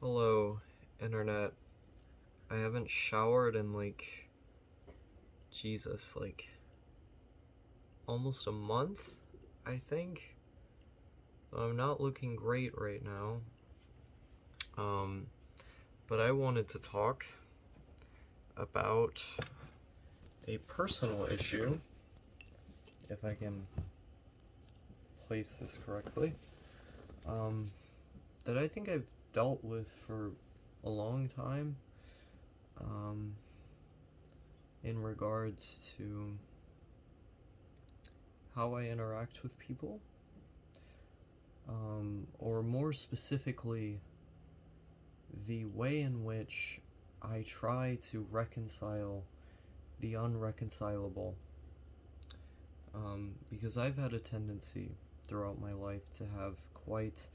Hello, internet. I haven't showered in Jesus, almost a month, I think. I'm not looking great right now. Um, but I wanted to talk about a personal issue, if I can place this correctly, um, that I think I've dealt with for a long time, um, in regards to how I interact with people, or more specifically, the way in which I try to reconcile the unreconcilable. Because I've had a tendency throughout my life to have quite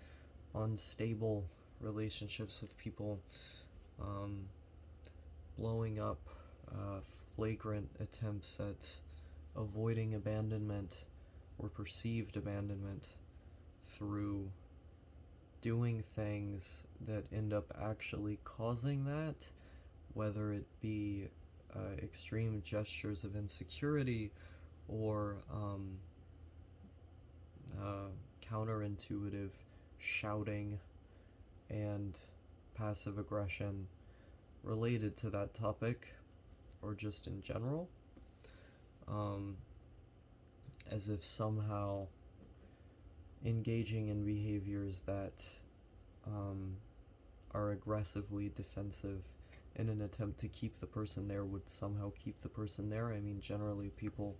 unstable relationships with people, um, blowing up uh, flagrant attempts at avoiding abandonment or perceived abandonment through doing things that end up actually causing that, whether it be extreme gestures of insecurity or uh, counterintuitive shouting and passive aggression related to that topic, or just in general, um, as if somehow engaging in behaviors that um, are aggressively defensive in an attempt to keep the person there would somehow keep the person there. I mean, generally, people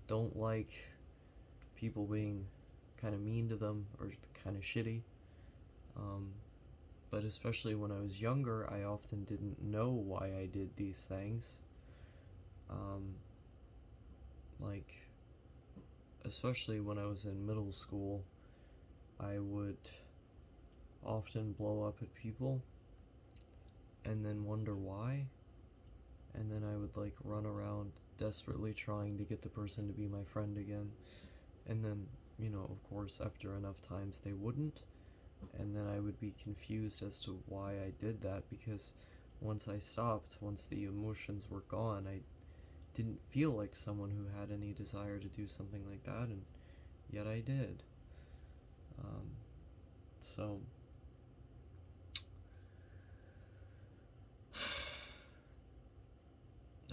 don't like people being kind of mean to them or kind of shitty. Um, but especially when I was younger, I often didn't know why I did these things. Um, like, especially when I was in middle school, I would often blow up at people and then wonder why. And then I would run around desperately trying to get the person to be my friend again. And then, of course, after enough times they wouldn't. And then I would be confused as to why I did that, because once I stopped, once the emotions were gone, I didn't feel like someone who had any desire to do something like that, and yet I did. Um, so,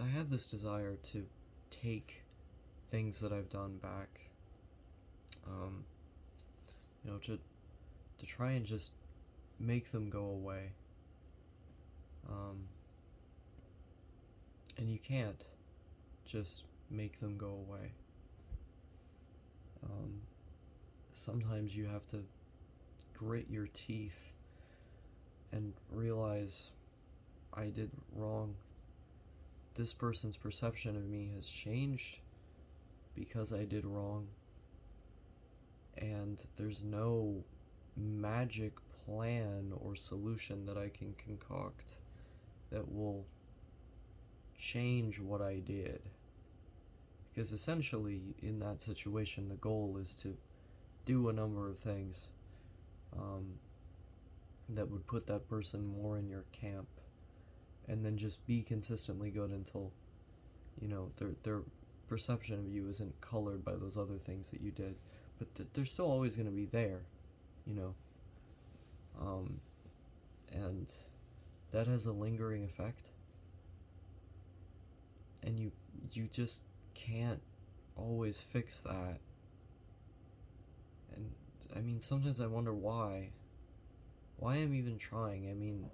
I have this desire to take things that I've done back, um, to try and just make them go away. And you can't just make them go away. Um, Sometimes you have to grit your teeth and realize I did wrong. This person's perception of me has changed because I did wrong. And there's no magic plan or solution that I can concoct that will change what I did. Because essentially, in that situation, the goal is to do a number of things um, that would put that person more in your camp, and then just be consistently good until their perception of you isn't colored by those other things that you did, but they're still always going to be there, you know. And that has a lingering effect, and you just can't always fix that. And I mean, sometimes I wonder why I'm even trying. I mean,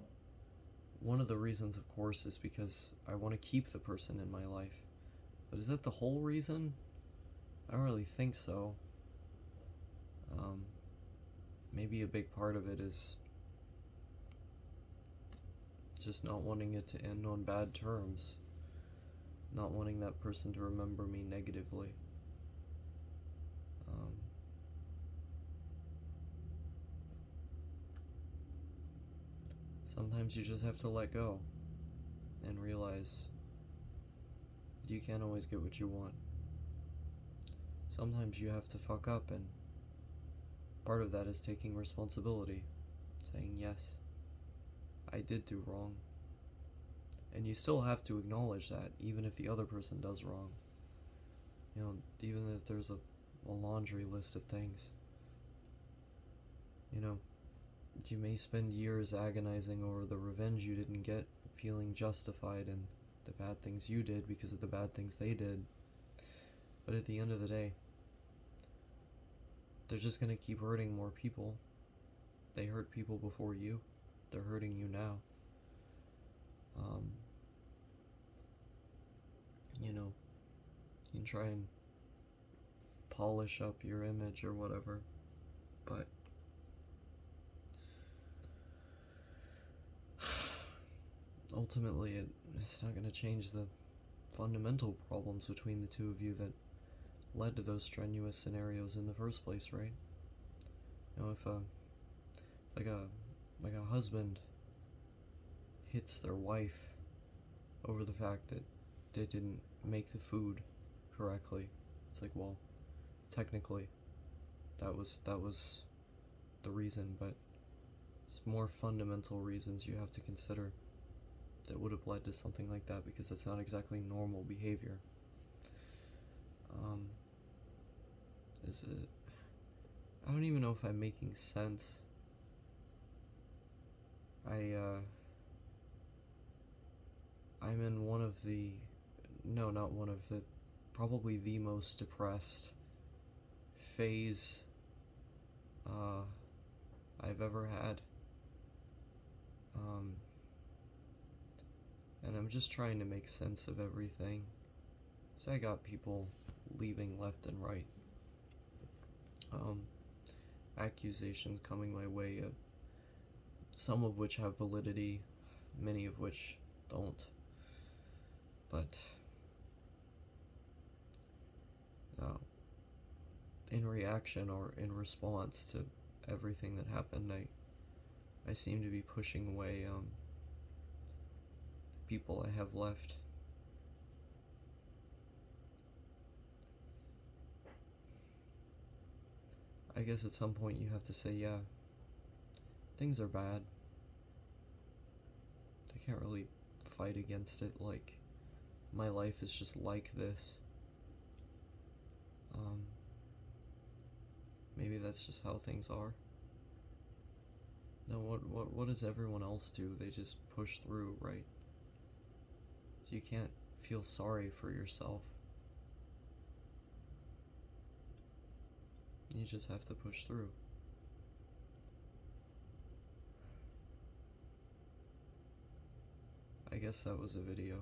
one of the reasons, of course, is because I want to keep the person in my life. But is that the whole reason? I don't really think so. Um, Maybe a big part of it is just not wanting it to end on bad terms. Not wanting that person to remember me negatively. Um, Sometimes you just have to let go and realize you can't always get what you want. Sometimes you have to fuck up, and part of that is taking responsibility, saying yes. I did do wrong. And you still have to acknowledge that, even if the other person does wrong. You know, even if there's a laundry list of things. You know, you may spend years agonizing over the revenge you didn't get, feeling justified in the bad things you did because of the bad things they did. But at the end of the day, they're just gonna keep hurting more people. They hurt people before you. They're hurting you now. You know, you can try and polish up your image or whatever, but ultimately it's not going to change the fundamental problems between the two of you that led to those strenuous scenarios in the first place, right? You know, if like a husband hits their wife over the fact that they didn't make the food correctly, it's like, well, technically that was the reason, but it's more fundamental reasons you have to consider that would have led to something like that, because it's not exactly normal behavior. Is it? I don't even know if I'm making sense. I'm in one of the, no, not one of the, probably the most depressed phase I've ever had. And I'm just trying to make sense of everything. So I got people leaving left and right. Accusations coming my way, some of which have validity, many of which don't. But in reaction or in response to everything that happened, I seem to be pushing away people I have left. I guess at some point you have to say, yeah, things are bad. I can't really fight against it, like, my life is just like this. Maybe that's just how things are. Now, what does everyone else do? They just push through, right? So you can't feel sorry for yourself. You just have to push through. I guess that was a video.